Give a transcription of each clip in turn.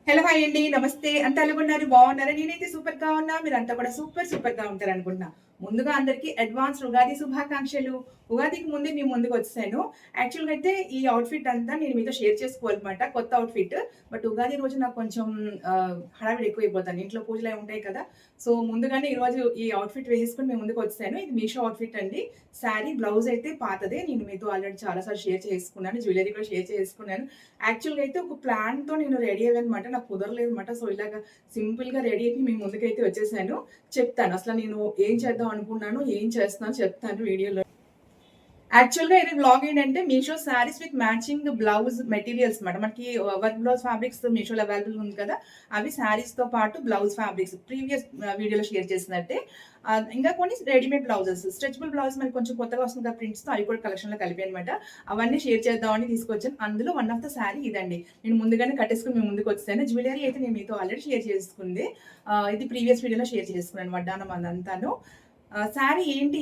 Hello hi అండి. నమస్తే. అంతా ఎలాగున్నారు? బాగున్నారా? నేనైతే సూపర్‌గా ఉన్నా. మీరంతా కూడా సూపర్‌గా ఉంటారనుకుంటున్నా. ముందుగా అందరికీ అడ్వాన్స్ ఉగాది శుభాకాంక్షలు. ఉగాదికి ముందే మీ ముందుకొచ్చేసాను. యాక్చువల్‌గా అయితే ఈ అవుట్‌ఫిట్ అంతా నేను మీతో షేర్ చేసుకోవాలన్నమాట. కొత్త అవుట్‌ఫిట్. బట్ ఉగాది రోజు నాకు కొంచెం హడావిడి ఎక్కువైపోతాను. ఇంట్లో పూజలవి ఉంటాయి కదా! సో, ముందుగానే ఈరోజు ఈ అవుట్‌ఫిట్ వేసేసుకొని మీ ముందుకొచ్చేసాను. ఇది మీషో అవుట్‌ఫిట్ అండి. శారీ, బ్లౌజ్ అయితే పాతదే. నేను మీతో ఆల్రెడీ చాలా సార్లు షేర్ చేసుకున్నాను. జ్యువెల్లరీ కూడా షేర్ చేసుకున్నాను. యాక్చువల్‌గా అయితే ఒక ప్లాన్‌తో నేను రెడీ అయ్యాననమాట. నాకు కుదరలేదనమాట. సో, ఇలాగ సింపుల్‌గా రెడీ అయిపోయి మీ ముందుకైతే వచ్చేసాను. చెప్తాను. అసల నేను ఏం చేద్దాం అనుకున్నాను, ఏం చేస్తున్నానో చెప్తాను వీడియోలో. యాక్చువల్‌గా ఇది వ్లాగ్ ఏంటంటే Meesho saris with matching blouse materials మాట. మనకి వర్క్ బ్లౌజ్ ఫ్యాబ్రిక్స్ మీషోలో అవైలబుల్ ఉంది కదా! అవి శారీస్‌తో పాటు బ్లౌజ్ ఫ్యాబ్రిక్స్ ప్రీవియస్ వీడియోలో షేర్ చేసినట్టే. ఇంకా కొన్ని రెడీమేడ్ బ్లౌజెస్ స్ట్రెచబుల్ బ్లౌజ్ మనకి కొంచెం కొత్తగా వస్తుంది కదా ప్రింట్స్‌తో అవి కూడా కలెక్షన్‌లో కలిపాయనమాట. అవన్నీ షేర్ చేద్దామని తీసుకొచ్చాను. అందులో వన్ ఆఫ్ ద శారీ ఇదండి. నేను ముందుగానే కట్టేసుకొని మీ ముందుకొచ్చేసాను. జ్యువెల్లరీ అయితే నేను మీతో ఆల్రెడీ షేర్ చేసుకుంది. ఇది ప్రీవియస్ వీడియోలో షేర్ చేసుకున్నాను వడ్డానం అదంతాను. శారీ ఏంటి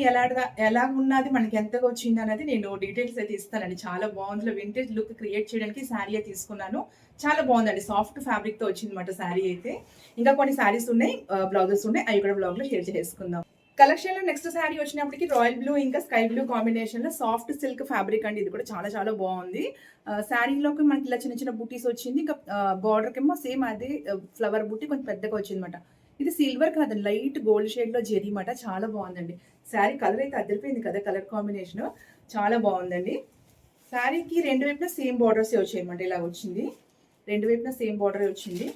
ఎలాగున్నది మనకి ఎంతగా వచ్చిందనేది నేను డీటెయిల్స్ అయితే ఇస్తానండి. చాలా బావుంది. వింటేజ్ లుక్ క్రియేట్ చేయడానికి శారీయే తీసుకున్నాను. చాలా బావుందండి. సాఫ్ట్ ఫ్యాబ్రిక్‌తో వచ్చిందన్నమాట శారీ అయితే. ఇంకా కొన్ని శారీస్ ఉన్నాయి. బ్లౌజెస్ ఉన్నాయి. అవి కూడా బ్లాగ్‌లో షేర్ చేసుకుందాం. కలెక్షన్‌లో నెక్స్ట్ శారీ వచ్చినప్పటికి రాయల్ బ్లూ ఇంకా స్కై బ్లూ కాంబినేషన్‌లో సాఫ్ట్ సిల్క్ ఫ్యాబ్రిక్ అండి. ఇది కూడా చాలా బావుంది. శారీలోకి మనకి ఇలా చిన్న చిన్న బుటీస్ వచ్చింది. ఇంకా బార్డర్‌కేమో సేమ్ అదే ఫ్లవర్ బుట్టి కొంచెం పెద్దగా వచ్చిందన్నమాట. ఇది సిల్వర్ కాదండి. లైట్ గోల్డ్ షేడ్‌లో జెరీ మాట. చాలా బావుందండి. శారీ కలర్ అయితే అదిరిపోయింది కదా! Colour combination. చాలా బావుందండి. శారీకి రెండు వైపులా సేమ్ బార్డర్సే వచ్చాయన్నమాట. ఇలా వచ్చింది. రెండు వైపులా సేమ్ బార్డరే వచ్చింది.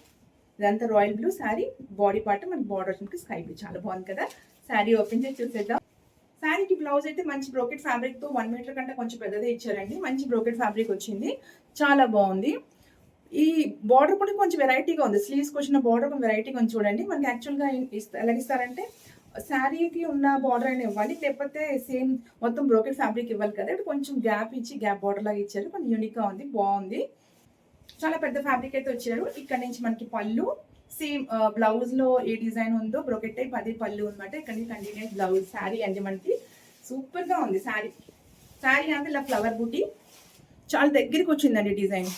ఇదంతా royal blue sari. Body part మనకి బార్డర్ వచ్చి స్కై బ్లూ. చాలా బావుంది కదా! శారీ ఓపెన్ చేసి చూసేద్దాం. శారీకి బ్లౌజ్ అయితే మంచి బ్రోకెట్ ఫ్యాబ్రిక్‌తో 1 మీటర్ కంటే కొంచెం పెద్దదే ఇచ్చారండి. మంచి బ్రోకెట్ ఫ్యాబ్రిక్ వచ్చింది. చాలా బావుంది. ఈ బార్డర్ కూడా కొంచెం వెరైటీగా ఉంది. స్లీవ్స్‌కొచ్చిన బార్డర్ కొంచెం వెరైటీగా ఉంది చూడండి. మనకి యాక్చువల్‌గా ఎలాగిస్తారంటే శారీకి ఉన్న బార్డర్ అయినా ఇవ్వాలి. లేకపోతే సేమ్ మొత్తం బ్రోకెట్ ఫ్యాబ్రిక్ ఇవ్వాలి కదా! ఇక్కడ కొంచెం గ్యాప్ ఇచ్చి గ్యాప్ బార్డర్ లాగా ఇచ్చారు. కొంచెం యూనిక్‌గా ఉంది. బావుంది. చాలా పెద్ద ఫ్యాబ్రిక్ అయితే వచ్చారు. ఇక్కడ నుంచి మనకి పళ్ళు సేమ్ బ్లౌజ్‌లో ఏ డిజైన్ ఉందో బ్రోకెట్ టైప్ అదే పళ్ళు అనమాట. ఇక్కడ నుంచి కంటిన్యూస్ బ్లౌజ్ శారీ అంటే మనకి సూపర్‌గా ఉంది శారీ. శారీ అంతా ఇలా ఫ్లవర్ బూటీ చాలా దగ్గరికి వచ్చిందండి డిజైన్.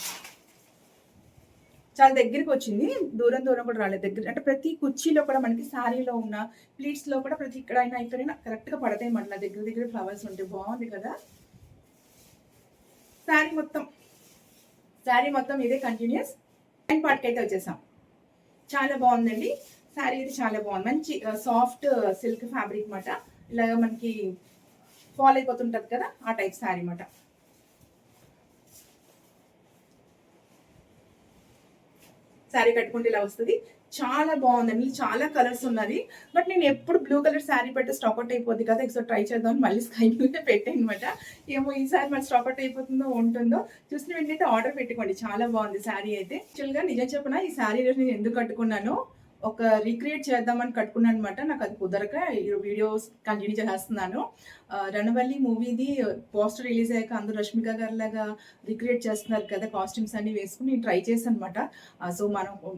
చాలా దగ్గరికొచ్చింది. దూరం కూడా రాలేదు. దగ్గర అంటే ప్రతి కుర్చీలో కూడా మనకి శారీలో ఉన్న ప్లీట్స్‌లో కూడా ప్రతి ఇక్కడైనా కరెక్ట్‌గా పడతాయి మళ్ళా దగ్గర ఫ్లవర్స్ ఉంటాయి. బావుంది కదా! శారీ మొత్తం, శారీ మొత్తం ఇదే కంటిన్యూయస్. హ్యాండ్ పార్ట్‌కైతే వచ్చేసాం. చాలా బావుందండి. శారీ అయితే చాలా బావుంది. మంచి సాఫ్ట్ సిల్క్ ఫ్యాబ్రిక్ మాట. ఇలాగ మనకి ఫాల్ అయిపోతుంటది కదా! ఆ టైప్ శారీ మాట. శారీ కట్టుకుంటే ఇలా వస్తది. చాలా బావుందండి. చాలా కలర్స్ ఉన్నది. బట్ నేను ఎప్పుడు బ్లూ కలర్ శారీ పెడితే స్టాక్ అవుట్ అయిపోద్ది కదా! ఒకసారి ట్రై చేద్దామని మళ్ళీ స్కై బ్లూనే పెట్టాననమాట. ఏమో ఈసారి మరి స్టాక్ అవుట్ అయిపోతుందో, ఉంటుందో చూసిన వెంటనే ఆర్డర్ పెట్టుకోండి. చాలా బావుంది శారీ అయితే. యాక్చువల్‌గా నిజం చెప్పనా ఈ శారీ ఈరోజు నేను ఎందుకు కట్టుకున్నానో ఒక రీక్రియేట్ చేద్దామని కట్టుకున్నాననమాట. నాకు అది కుదరక ఈ వీడియోస్ కంటిన్యూ చేసేస్తున్నాను. 'రణవల్లి' మూవీది పోస్టర్ రిలీజ్ అయ్యాక అందరూ రష్మిక గారిలాగా రీక్రియేట్ చేస్తున్నారు కదా! కాస్ట్యూమ్స్ అన్నీ వేసుకొని నేను ట్రై చేశాననమాట. సో,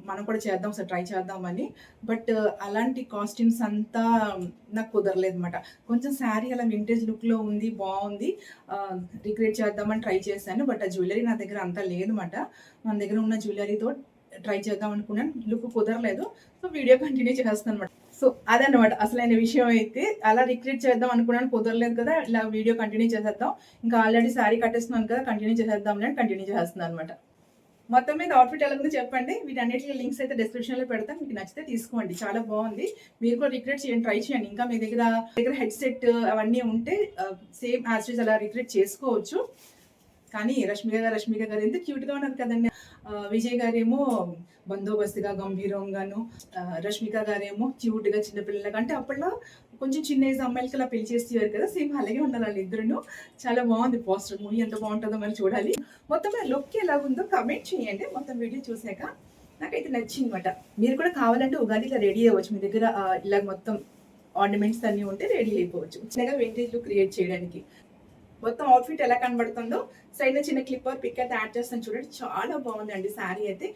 మనం కూడా చేద్దాం ఒకసారి ట్రై చేద్దామని. బట్ అలాంటి కాస్ట్యూమ్స్ అంతా నాకు కుదరలేదనమాట. కొంచెం శారీ అలా వింటేజ్ లుక్‌లో ఉంది. బావుంది. రీక్రియేట్ చేద్దామని ట్రై చేశాను. బట్ ఆ జ్యువెల్లరీ నా దగ్గర అంత లేదనమాట. మన దగ్గర ఉన్న జ్యువెల్లరీతో ట్రై చేద్దాం అనుకున్నాను. లుక్ కుదరలేదు. సో, వీడియో కంటిన్యూ చేస్తున్నాననమాట. సో, అదనమాట అసలైన విషయం అయితే. అలా రిక్రియేట్ చేద్దాం అనుకున్నాను. కుదరలేదు కదా! ఇలా వీడియో కంటిన్యూ చేసేద్దాం. ఇంకా ఆల్రెడీ శారీ కట్టేస్తున్నాను కదా! కంటిన్యూ చేసేద్దాంలే అని కంటిన్యూ చేసేస్తున్నాననమాట. మొత్తం మీద అవుట్‌ఫిట్ ఎలాగుందో చెప్పండి. వీటన్నిటికి లింక్స్ అయితే డిస్క్రిప్షన్‌లో పెడతాను. మీకు నచ్చితే తీసుకోండి. చాలా బావుంది. మీరు కూడా రిక్రియేట్ చేయండి. ట్రై చేయండి. ఇంకా మీ దగ్గర హెడ్‌సెట్ అవన్నీ ఉంటే సేమ్ యాజ్ ఇట్ ఈజ్ అలా రిక్రియేట్ చేసుకోవచ్చు. కానీ రష్మిక గారు ఎంత క్యూట్‌గా ఉన్నారు కదండీ! విజయ్ గారేమో బందోబస్తుగా, గంభీరంగాను, రష్మిక గారేమో క్యూట్‌గా చిన్న పిల్లలగా అంటే అప్పట్లో కొంచెం చిన్న ఏజ్ అమ్మాయిలకి అలా పెళ్లి చేసేవారు కదా! సేమ్ అలాగే ఉన్నారు ఆళ్ళిద్దరును. చాలా బావుంది పోస్టర్. మూవీ ఎంత బావుంటదో మరి చూడాలి. మొత్తం ఆ లుక్ ఎలాగుందో కామెంట్ చేయండి. మొత్తం వీడియో చూసాక. నాకైతే నచ్చిందన్నమాట. మీరు కూడా కావాలంటే ఉగాదికి రెడీ అవ్వచ్చు. మీ దగ్గర ఇలాగ మొత్తం ఆర్నమెంట్స్ అన్నీ ఉంటే రెడీ అయిపోవచ్చు. చిన్నగా వింటేజ్ లుక్ క్రియేట్ చేయడానికి. మొత్తం అవుట్‌ఫిట్ ఎలా కనబడుతుందో సైడ్‌లో చిన్న క్లిప్ ఆర్ పిక్ అయితే యాడ్ చేస్తాను చూడండి. చాలా బావుందండి శారీ అయితే.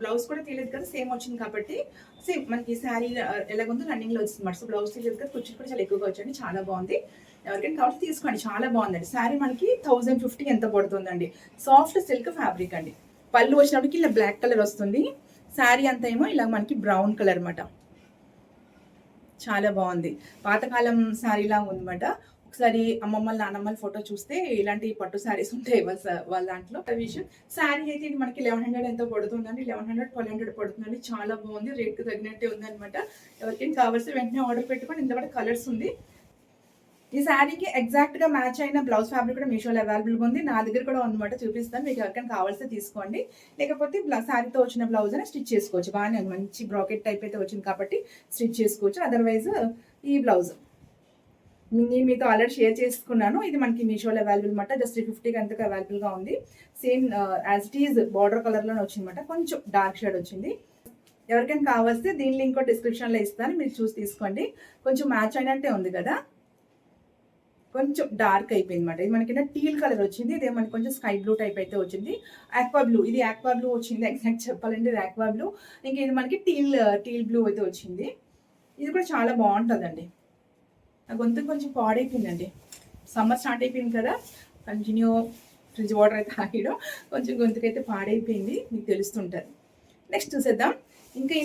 బ్లౌజ్ కూడా తీయలేదు కదా! సేమ్ వచ్చింది కాబట్టి సేమ్ మనకి శారీ ఎలాగుందో రన్నింగ్‌లో వచ్చిందన్నమాట. సో, బ్లౌజ్ తీయలేదు కదా! కుర్చీలు కూడా చాలా ఎక్కువగా వచ్చాయండి. చాలా బావుంది. ఎవరికైనా కావాలంటే తీసుకోండి. చాలా బావుందండి. శారీ మనకి 1050 ఎంతో పడుతుందండి. సాఫ్ట్ సిల్క్ ఫ్యాబ్రిక్ అండి. పళ్ళు వచ్చినప్పటికి ఇలా బ్లాక్ కలర్ వస్తుంది. శారీ అంతా ఏమో ఇలా మనకి బ్రౌన్ కలర్ అనమాట. చాలా బాగుంది, పాతకాలం శారీలా ఉందన్నమాట. ఒకసారి అమ్మమ్మల నానమ్మల ఫోటో చూస్తే ఇలాంటి పట్టు శారీస్ ఉంటాయి వాళ్ళ దాంట్లో. విషయం శారీ అయితే ఇది మనకి 1100 ఎంతో పడుతుందండి, 1100 1200 పడుతుందండి. చాలా బాగుంది, రేట్కి తగినట్టే ఉందన్నమాట. ఎవరికైనా కావాల్సి వెంటనే ఆర్డర్ పెట్టుకొని. ఇందులో కలర్స్ ఉంది. ఈ శారీకి ఎగ్జాక్ట్ గా మ్యాచ్ అయిన బ్లౌజ్ ఫ్యాబ్రిక్ కూడా మీషోలో అవైలబుల్గా ఉంది. నా దగ్గర కూడా ఉందన్నమాట, చూపిస్తాను. మీకు ఎవరికైనా కావాల్సి తీసుకోండి, లేకపోతే శారీతో వచ్చిన బ్లౌజ్ అని స్టిచ్ చేసుకోవచ్చు. బాగానే ఉంది, మంచి బ్రాకెట్ టైప్ అయితే వచ్చింది కాబట్టి స్టిచ్ చేసుకోవచ్చు. అదర్వైజ్ ఈ బ్లౌజ్ నేను మీతో ఆల్రెడీ షేర్ చేసుకున్నాను. ఇది మనకి మీషోలో అవైలబుల్ అనమాట. జస్ట్ 350కి అంతకు అవైలబుల్గా ఉంది. Same as it is border కలర్లోనే వచ్చిందన్నమాట, కొంచెం డార్క్ షేడ్ వచ్చింది. ఎవరికైనా కావాల్సి దీని లింక్ డిస్క్రిప్షన్లో ఇస్తాను, మీరు చూసి తీసుకోండి. కొంచెం మ్యాచ్ అయినట్టే ఉంది కదా, కొంచెం డార్క్ అయిపోయింది అనమాట. ఇది మనకి టీల్ కలర్ వచ్చింది, ఇదే మనకి కొంచెం స్కై బ్లూ టైప్ అయితే వచ్చింది. ఆక్వా బ్లూ, ఇది ఆక్వా బ్లూ వచ్చింది. ఎగ్జాక్ట్ చెప్పాలంటే ఇది ఆక్వా బ్లూ. ఇంకా ఇది మనకి టీల్ బ్లూ అయితే వచ్చింది. ఇది కూడా చాలా బాగుంటుందండి. నా గొంతు కొంచెం పాడైపోయిందండి, సమ్మర్ స్టార్ట్ అయిపోయింది కదా, కంటిన్యూ ఫ్రిడ్జ్ వాటర్ అయితే తాగడం, కొంచెం గొంతుకైతే పాడైపోయింది, మీకు తెలుస్తుంటుంది. నెక్స్ట్ చూసేద్దాం. ఇంకా ఈ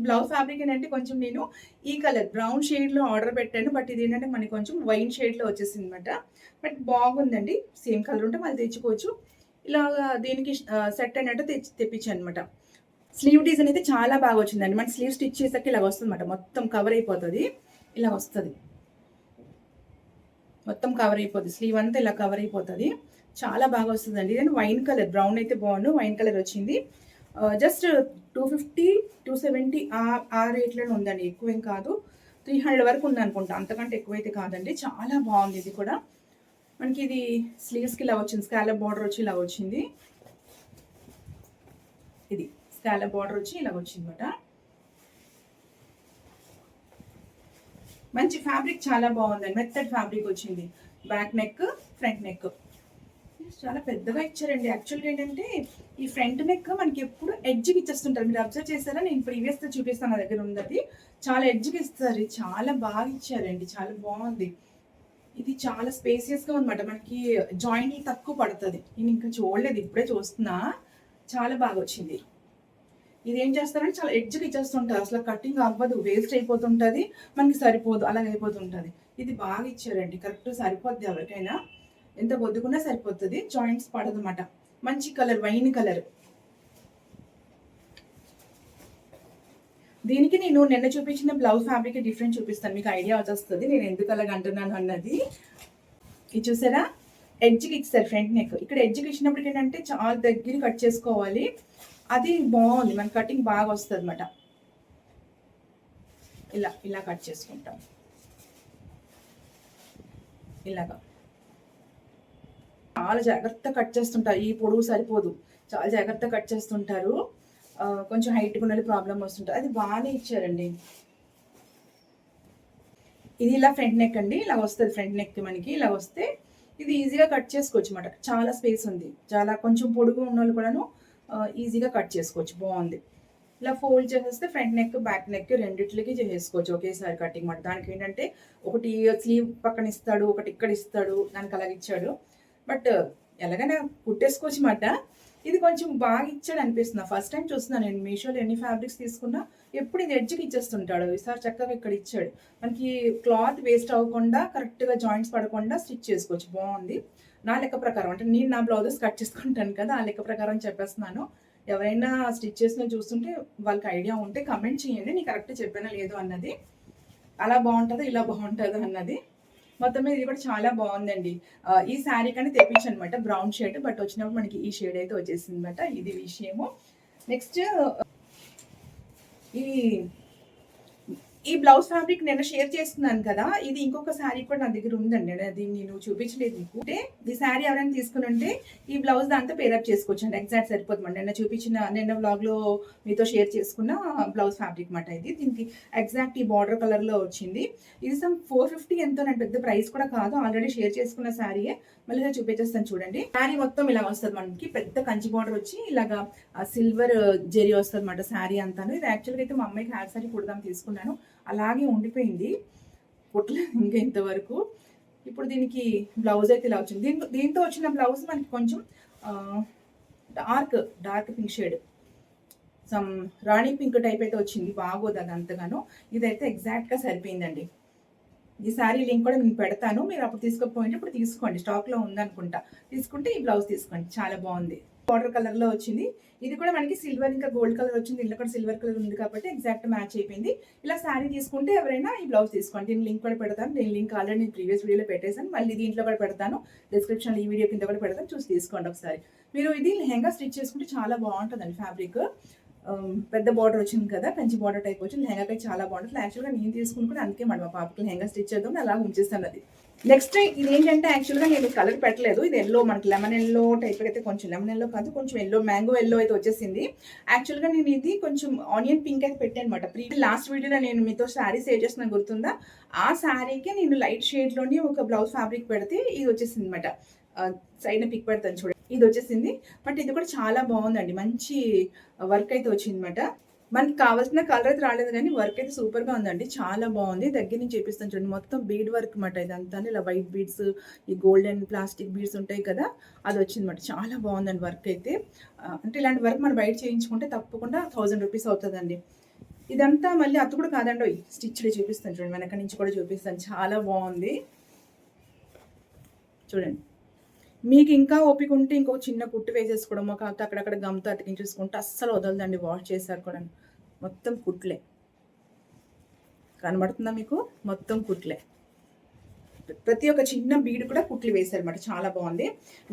బ్లౌజ్ ఫ్యాబ్రిక్ ఏంటంటే కొంచెం నేను ఈ కలర్ బ్రౌన్ షేడ్లో ఆర్డర్ పెట్టాను, బట్ ఇది ఏంటంటే మనకి కొంచెం వైన్ షేడ్లో వచ్చేసింది అనమాట. బట్ బాగుందండి, సేమ్ కలర్ ఉంటే మళ్ళీ తెచ్చుకోవచ్చు. ఇలా దీనికి సెట్ అయినట్టు తెప్పించాను అనమాట. స్లీవ్ డిజైన్ అయితే చాలా బాగా వచ్చిందండి. మన స్లీవ్ స్టిచ్ చేసాక ఇలా వస్తుంది అనమాట, మొత్తం కవర్ అయిపోతుంది. ఇలా వస్తుంది, మొత్తం కవర్ అయిపోతుంది, స్లీవ్ అంతా ఇలా కవర్ అయిపోతుంది. చాలా బాగా వస్తుందండి. ఇది వైన్ కలర్, బ్రౌన్ అయితే బాగుండు, వైన్ కలర్ వచ్చింది. జస్ట్ 250 270 ఆ రేట్లోనే ఉందండి, ఎక్కువేం కాదు. 300 వరకు ఉంది అనుకుంటా, అంతకంటే ఎక్కువైతే కాదండి. చాలా బాగుంది. ఇది కూడా మనకి ఇది స్లీవ్స్కి ఇలా వచ్చింది, స్కాలప్ బార్డర్ వచ్చి ఇలా వచ్చింది. ఇది స్కాలప్ బార్డర్ వచ్చి ఇలా వచ్చింది అనమాట. మంచి ఫ్యాబ్రిక్ చాలా బాగుందండి, మెత్తడ్ ఫ్యాబ్రిక్ వచ్చింది. బ్యాక్ నెక్, ఫ్రంట్ నెక్ చాలా పెద్దగా ఇచ్చారండి. యాక్చువల్గా ఏంటంటే ఈ ఫ్రంట్ నెక్ మనకి ఎప్పుడు ఎడ్జ్కి ఇచ్చేస్తుంటారు, మీరు అబ్జర్వ్ చేస్తారా? నేను ప్రీవియస్గా చూపిస్తాను, నా దగ్గర ఉన్నది. చాలా ఎడ్జ్కి ఇస్తారు, చాలా బాగా ఇచ్చారండి, చాలా బాగుంది. ఇది చాలా స్పేసియస్గా ఉందన్నమాట, మనకి జాయింట్ తక్కువ పడుతుంది. నేను ఇంకా చూడలేదు, ఇప్పుడే చూస్తున్నా. చాలా బాగా వచ్చింది. ఇది ఏం చేస్తారంటే చాలా ఎడ్జ్కి ఇచ్చేస్తుంటారు, అసలు కటింగ్ అవ్వదు, వేస్ట్ అయిపోతుంటుంది, మనకి సరిపోదు, అలాగ అయిపోతుంటుంది. ఇది బాగా ఇచ్చారండి, కరెక్ట్ సరిపోద్ది ఎవరికైనా, ఎంత బొద్దుకున్నా సరిపోతుంది, జాయింట్స్ పడదు అన్నమాట. మంచి కలర్, వైన్ కలర్. దీనికి నేను నిన్న చూపించిన బ్లౌజ్ ఫ్యాబ్రిక్ డిఫరెంట్ చూపిస్తాను, మీకు ఐడియా వచ్చేస్తుంది నేను ఎందుకు అలాగ అంటున్నాను అన్నది. ఇది చూసారా, ఎడ్జ్కి ఇచ్చారు ఫ్రంట్ నెక్. ఇక్కడ ఎడ్జ్కి ఇచ్చినప్పటికి ఏంటంటే చాలా దగ్గర కట్ చేసుకోవాలి, అది బాగుంది, మన కటింగ్ బాగా వస్తుంది అన్నమాట. ఇలా ఇలా కట్ చేసుకుంటాం, ఇలాగా చాలా జాగ్రత్తగా కట్ చేస్తుంటారు. ఈ పొడవు సరిపోదు, చాలా జాగ్రత్తగా కట్ చేస్తుంటారు. కొంచెం హైట్గా ఉన్నది ప్రాబ్లం వస్తుంటుంది. అది బాగానే ఇచ్చారండి. ఇది ఇలా ఫ్రంట్ నెక్ అండి, ఇలా వస్తుంది ఫ్రంట్ నెక్ మనకి. ఇలా వస్తే ఇది ఈజీగా కట్ చేసుకోవచ్చు అన్నమాట, చాలా స్పేస్ ఉంది. చాలా కొంచెం పొడుగు ఉన్న వాళ్ళు కూడాను ఈజీగా కట్ చేసుకోవచ్చు, బాగుంది. ఇలా ఫోల్డ్ చేసేస్తే ఫ్రంట్ నెక్, బ్యాక్ నెక్ రెండిట్లకి చేసేసుకోవచ్చు ఒకేసారి కటింగ్ మాట. దానికి ఏంటంటే ఒకటి స్లీవ్ పక్కన ఇస్తాడు, ఒకటి ఇక్కడ ఇస్తాడు, దానికి అలాగ ఇచ్చాడు. బట్ ఎలాగైనా కుట్టేసుకోవచ్చు మాట. ఇది కొంచెం బాగా ఇచ్చాడు అనిపిస్తుంది. ఫస్ట్ టైం చూస్తున్నాను నేను మీషోలో ఎన్ని ఫ్యాబ్రిక్స్ తీసుకున్నా ఎప్పుడు ఇది ఎడ్జ్కి ఇచ్చేస్తుంటాడు, ఈసారి చక్కగా ఇక్కడ ఇచ్చాడు. మనకి క్లాత్ వేస్ట్ అవ్వకుండా, కరెక్ట్గా జాయింట్స్ పడకుండా స్టిచ్ చేసుకోవచ్చు, బాగుంది. నా లెక్క ప్రకారం, అంటే నేను నా బ్లౌజెస్ కట్ చేసుకుంటాను కదా, ఆ లెక్క ప్రకారం చెప్పేస్తున్నాను. ఎవరైనా స్టిచ్ చేసిన చూస్తుంటే వాళ్ళకి ఐడియా ఉంటే కమెంట్ చేయండి, నేను కరెక్ట్ చెప్పానా లేదు అన్నది. అలా బాగుంటుందో ఇలా ఉంటుందో అన్నది. మొత్తం మీద ఇది కూడా చాలా బాగుందండి. ఈ శారీ కానీ తెప్పించాను అనమాట, బ్రౌన్ షేడ్, బట్ వచ్చినప్పుడు మనకి ఈ షేడ్ అయితే వచ్చేసింది అనమాట. ఇది విషయము. నెక్స్ట్ ఈ బ్లౌజ్ ఫ్యాబ్రిక్ నేను షేర్ చేస్తున్నాను కదా, ఇది ఇంకొక శారీ కూడా నా దగ్గర ఉందండి, అది నేను చూపించలేదు మీకు. అంటే ఈ శారీ ఎవరైనా తీసుకుని ఉంటే ఈ బ్లౌజ్ దాంతో పేరప్ చేసుకోవచ్చు అండి, ఎగ్జాక్ట్ సరిపోతుంది. నిన్న వ్లాగ్లో మీతో షేర్ చేసుకున్న బ్లౌజ్ ఫ్యాబ్రిక్ మాట ఇది. దీనికి ఎగ్జాక్ట్ ఈ బార్డర్ కలర్లో వచ్చింది. ఇది సమ్ 450 ఎంతో, నేను పెద్ద ప్రైస్ కూడా కాదు, ఆల్రెడీ షేర్ చేసుకున్న శారీయే. మళ్ళీ చూపించేస్తాను చూడండి. శారీ మొత్తం ఇలా వస్తుంది మనకి, పెద్ద కంచి బార్డర్ వచ్చి ఇలాగా సిల్వర్ జెరీ వస్తుంది అన్నమాట శారీ అంతాను. ఇది యాక్చువల్గా అయితే మా అమ్మాయికి హ్యాడ్ శారీ కుడదాం తీసుకున్నాను, అలాగే ఉండిపోయింది, కుట్టలేదు ఇంకా ఇంతవరకు. ఇప్పుడు దీనికి బ్లౌజ్ అయితే ఇలా వచ్చింది. దీంతో వచ్చిన బ్లౌజ్ మనకి కొంచెం డార్క్ పింక్ షేడ్, సమ్ రాణి పింక్ టైప్ అయితే వచ్చింది, బాగోదు అది అంతగాను. ఇదైతే ఎగ్జాక్ట్గా సరిపోయిందండి. ఈ శారీ లింక్ కూడా నేను పెడతాను, మీరు అప్పుడు తీసుకోకపోయింటే ఇప్పుడు తీసుకోండి, స్టాక్లో ఉందనుకుంటా. తీసుకుంటే ఈ బ్లౌజ్ తీసుకోండి, చాలా బాగుంది. వాటర్ కలర్లో వచ్చింది. ఇది కూడా మనకి సిల్వర్ ఇంకా గోల్డ్ కలర్ వచ్చింది, ఇంట్లో కూడా సిల్వర్ కలర్ ఉంది కాబట్టి ఎగ్జాక్ట్ మ్యాచ్ అయిపోయింది. ఇలా శారీ తీసుకుంటే ఎవరైనా ఈ బ్లౌజ్ తీసుకోండి. దీని లింక్ కూడా పెడతాను, దీని లింక్ ఆల్రెడీ నేను ప్రీవియస్ వీడియోలో పెట్టేశాను, మళ్ళీ దీంట్లో కూడా పెడతాను, డిస్క్రిప్షన్ ఈ వీడియో కింద కూడా పెడతాను, చూసి తీసుకోండి ఒకసారి. మీరు ఇది లెహంగా స్టిచ్ చేసుకుంటే చాలా బాగుంటుందండి. ఫ్యాబ్రిక్ పెద్ద బార్డర్ వచ్చింది కదా, కంచి బార్డర్ టైప్ వచ్చింది, లెహంగాకి చాలా బాగుంటుంది. యాక్చువల్గా నేను తీసుకుని కూడా అందుకే మా పాపకి లెహంగా స్టిచ్ చేద్దాం అలా ఉంచేస్తాను అది. నెక్స్ట్ ఇది ఏంటంటే యాక్చువల్గా నేను కలర్ పెట్టలేదు, ఇది ఎల్లో, మనకి లెమన్ ఎల్లో టైప్ అయితే, కొంచెం లెమన్ ఎల్లో కాదు, కొంచెం ఎల్లో, మ్యాంగో ఎల్లో అయితే వచ్చేసింది. యాక్చువల్గా నేను ఇది కొంచెం ఆనియన్ పింక్ అయితే పెట్టాను అనమాట. లాస్ట్ వీడియోలో నేను మీతో శారీ షేర్ చేసిన గుర్తుందా, ఆ శారీకి నేను లైట్ షేడ్లోని ఒక బ్లౌజ్ ఫ్యాబ్రిక్ పెడితే ఇది వచ్చేసింది అనమాట. సైడ్న పిక్ పెడతాను చూడండి, ఇది వచ్చేసింది. బట్ ఇది కూడా చాలా బాగుందండి, మంచి వర్క్ అయితే వచ్చింది అనమాట. మనకి కావాల్సిన కలర్ అయితే రాలేదు కానీ వర్క్ అయితే సూపర్గా ఉందండి, చాలా బాగుంది. దగ్గర నుంచి చూపిస్తాను చూడండి, మొత్తం బీడ్ వర్క్ అనమాట. ఇదంతా ఇలా వైట్ బీడ్స్, ఈ గోల్డెన్ ప్లాస్టిక్ బీడ్స్ ఉంటాయి కదా, అది వచ్చిందన్నమాట. చాలా బాగుందండి వర్క్ అయితే. అంటే ఇలాంటి వర్క్ మనం బయట చేయించుకుంటే తప్పకుండా 1000 రూపీస్ అవుతుందండి. ఇదంతా మళ్ళీ అత్తు కూడా కాదండి, స్టిచ్డ్ చూపిస్తాను చూడండి, వెనక నుంచి కూడా చూపిస్తాను, చాలా బాగుంది చూడండి. మీకు ఇంకా ఓపిక ఉంటే ఇంకో చిన్న కుట్టు వేసేసుకోవడం, ఒక అక్కడక్కడ గమ్తో అతికించేసుకుంటే అస్సలు వదలదండి. వాష్ చేశారు కూడా మొత్తం కుట్లే, కనబడుతుందా మీకు, మొత్తం కుట్లే. ప్రతి ఒక్క చిన్న బీడ్ కూడా కుట్లు వేశారన్నమాట, చాలా బాగుంది.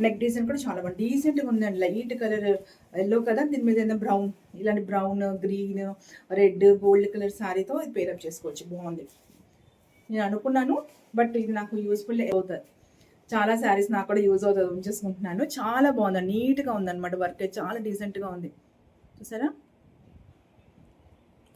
నెక్ డిజైన్ కూడా చాలా బాగుంది, డీసెంట్గా ఉందండి. లైట్ కలర్ ఎల్లో కదా, దీని మీద ఏదైనా బ్రౌన్, ఇలాంటి brown, green, red, gold colour శారీతో ఇది పేరప్ చేసుకోవచ్చు, బాగుంది. నేను అనుకున్నాను, బట్ ఇది నాకు యూస్ఫుల్ అవుతుంది. చాలా శారీస్ నాకు కూడా యూజ్ అవుతుంది, ఉంచేసుకుంటున్నాను. చాలా బాగుంది, నీట్గా ఉందన్నమాట, వర్క్ చాలా డీసెంట్గా ఉంది. చూసారా,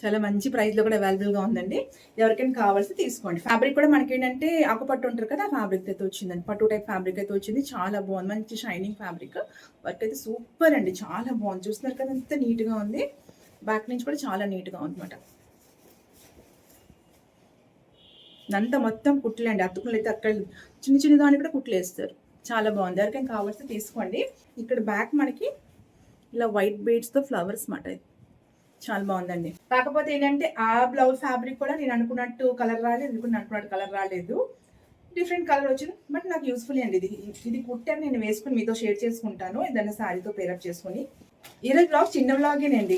చాలా మంచి ప్రైస్లో కూడా అవైలబుల్గా ఉందండి. ఎవరికైనా కావాల్సి తీసుకోండి. ఫ్యాబ్రిక్ కూడా మనకి ఏంటంటే ఆకుపట్టు ఉంటారు కదా, ఆ ఫ్యాబ్రిక్ అయితే వచ్చిందండి, పట్టు టైప్ ఫ్యాబ్రిక్ అయితే వచ్చింది, చాలా బాగుంది. మంచి షైనింగ్ ఫ్యాబ్రిక్, వర్క్ అయితే సూపర్ అండి, చాలా బాగుంది. చూస్తున్నారు కదా ఎంత నీట్గా ఉంది, బ్యాక్ నుంచి కూడా చాలా నీట్గా ఉందన్నమాట. అంతా మొత్తం కుట్లే అండి, అతుకులు అయితే అక్కడ చిన్న చిన్న దాన్ని కూడా కుట్లు వేస్తారు, చాలా బాగుంది. ఎవరికైనా కావాల్సి తీసుకోండి. ఇక్కడ బ్యాక్ మనకి ఇలా వైట్ బీడ్స్తో ఫ్లవర్స్ మాట, చాలా బాగుందండి. కాకపోతే ఏంటంటే ఆ బ్లౌజ్ ఫ్యాబ్రిక్ కూడా నేను అనుకున్నట్టు కలర్ రాలేదు, అనుకున్నట్టు కలర్ రాలేదు, డిఫరెంట్ కలర్ వచ్చింది. బట్ నాకు యూస్ఫుల్ అండి, ఇది కుట్టాను, నేను వేసుకుని మీతో షేర్ చేసుకుంటాను, ఏదైనా శారీతో పేరప్ చేసుకుని. ఈరోజు బ్లౌజ్ చిన్న బ్లాగేనండి,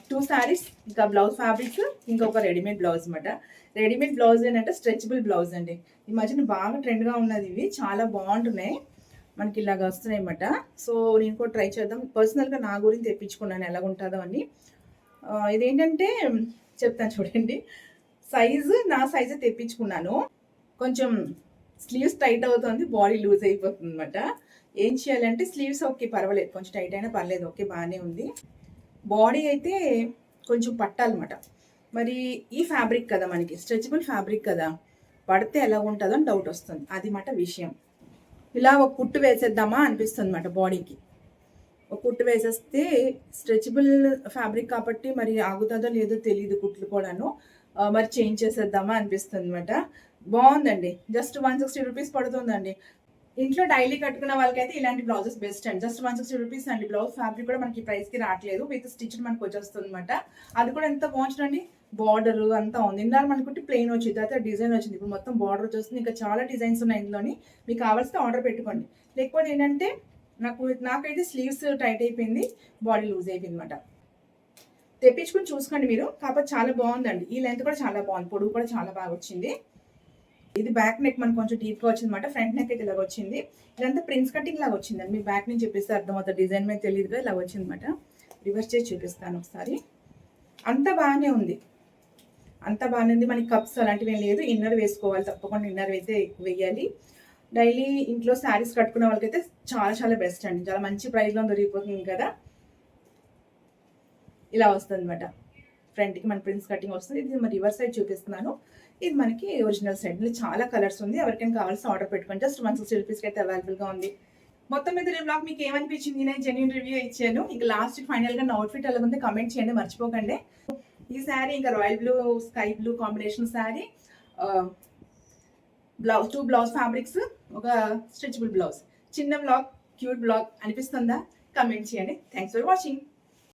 2 శారీస్, ఇంకా బ్లౌజ్ ఫ్యాబ్రిక్స్, ఇంకొక రెడీమేడ్ బ్లౌజ్ అనమాట. రెడీమేడ్ బ్లౌజ్ ఏంటంటే స్ట్రెచబుల్ బ్లౌజ్ అండి. ఈ మధ్యన బాగా ట్రెండ్గా ఉన్నది, ఇవి చాలా బాగుంటున్నాయి, మనకి ఇలాగ వస్తున్నాయి అన్నమాట. సో నేను కూడా ట్రై చేద్దాం, పర్సనల్గా నా గురించి తెప్పించుకున్నాను, ఎలా ఉంటుందో అని. ఇదేంటంటే చెప్తాను చూడండి, నా సైజు తెప్పించుకున్నాను. కొంచెం స్లీవ్స్ టైట్ అవుతుంది, బాడీ లూజ్ అయిపోతుంది అనమాట. ఏం చేయాలంటే స్లీవ్స్ ఓకే పర్వాలేదు, కొంచెం టైట్ అయినా పర్లేదు, ఓకే బాగానే ఉంది. బాడీ అయితే కొంచెం పట్టాలన్నమాట. మరి ఈ ఫ్యాబ్రిక్ కదా, మనకి స్ట్రెచబుల్ ఫ్యాబ్రిక్ కదా, పడితే ఎలా ఉంటుందో అని డౌట్ వస్తుంది, అది మాట విషయం. ఇలా ఒక కుట్టు వేసేద్దామా అనిపిస్తుంది అనమాట బాడీకి. ఒక కుట్టు వేసేస్తే స్ట్రెచబుల్ ఫ్యాబ్రిక్ కాబట్టి మరి ఆగుతుందో లేదో తెలియదు, కుట్లు కూడాను, మరి చేంజ్ చేసేద్దామా అనిపిస్తుంది అనమాట. బాగుందండి, జస్ట్ 160 రూపీస్ పడుతుందండి. ఇంట్లో డైలీ కట్టుకున్న వాళ్ళకైతే ఇలాంటి బ్లౌజెస్ బెస్ట్ అండి. జస్ట్ 160 రూపీస్ అండి. బ్లౌజ్ ఫ్యాబ్రిక్ కూడా మనకి ప్రైస్కి రావట్లేదు, విత్ స్టిచ్ మనకు వచ్చేస్తుంది అనమాట. అది కూడా ఎంత బాగుంటుందండి, బార్డర్ అంతా ఉంది. ఇందాక మనకుంటే ప్లెయిన్ వచ్చింది, అయితే డిజైన్ వచ్చింది, ఇప్పుడు మొత్తం బార్డర్ వచ్చేస్తుంది. ఇంకా చాలా డిజైన్స్ ఉన్నాయి ఇందులోని, మీకు కావాల్సిన ఆర్డర్ పెట్టుకోండి. లేకపోతే ఏంటంటే నాకైతే స్లీవ్స్ టైట్ అయిపోయింది, బాడీ లూజ్ అయిపోయింది అనమాట. తెప్పించుకుని చూసుకోండి మీరు. కాకపోతే చాలా బాగుందండి, ఈ లెంత్ కూడా చాలా బాగుంది, పొడుగు కూడా చాలా బాగా వచ్చింది. ఇది బ్యాక్ నెక్ మనకు కొంచెం డీప్గా వచ్చింది అనమాట, ఫ్రంట్ నెక్ అయితే ఇలాగ వచ్చింది. ఇదంతా ప్రిన్స్ కటింగ్ లాగా వచ్చిందండి, మీ బ్యాక్ నుంచి చూపిస్తే అర్థమవుతుంది, డిజైన్ మీద తెలియదుగా ఇలా వచ్చింది అనమాట. రివర్స్ చేసి చూపిస్తాను ఒకసారి. అంతా బాగానే ఉంది, అంతా బాగానే ఉంది. మనకి కప్స్ అలాంటివి ఏం లేదు, ఇన్నర్ వేసుకోవాలి తప్పకుండా, ఇన్నర్ అయితే వేయాలి. డైలీ ఇంట్లో శారీస్ కట్టుకునే వాళ్ళకైతే చాలా చాలా బెస్ట్ అండి, చాలా మంచి ప్రైస్లో దొరికిపోతుంది కదా. ఇలా వస్తుంది అనమాట, ఫ్రంట్కి మన ప్రిన్స్ కటింగ్ వస్తుంది. ఇది మరి రివర్స్ సైడ్ చూపిస్తున్నాను, ఇది మనకి ఒరిజినల్ సైడ్. చాలా కలర్స్ ఉంది, ఎవరికైనా కావాల్సిన ఆర్డర్ పెట్టుకోండి. జస్ట్ 160 రూపీస్కి అయితే అవైలబుల్గా ఉంది. మొత్తం మీద బ్లాగ్ మీకు ఏమనిపించింది, నేను జెన్యూన్ రివ్యూ ఇచ్చాను. ఇంకా లాస్ట్ ఫైనల్గా నా అవుట్ఫిట్ ఎలా ఉంది కమెంట్ చేయండి, మర్చిపోకండి. ఈ శారీ ఇంకా royal blue sky blue combination sari, blouse 2 blouse fabrics, ఒక స్ట్రెచబుల్ బ్లౌజ్. చిన్న బ్లాగ్, క్యూట్ బ్లాగ్ అనిపిస్తుందా, కమెంట్ చేయండి. Thanks for watching.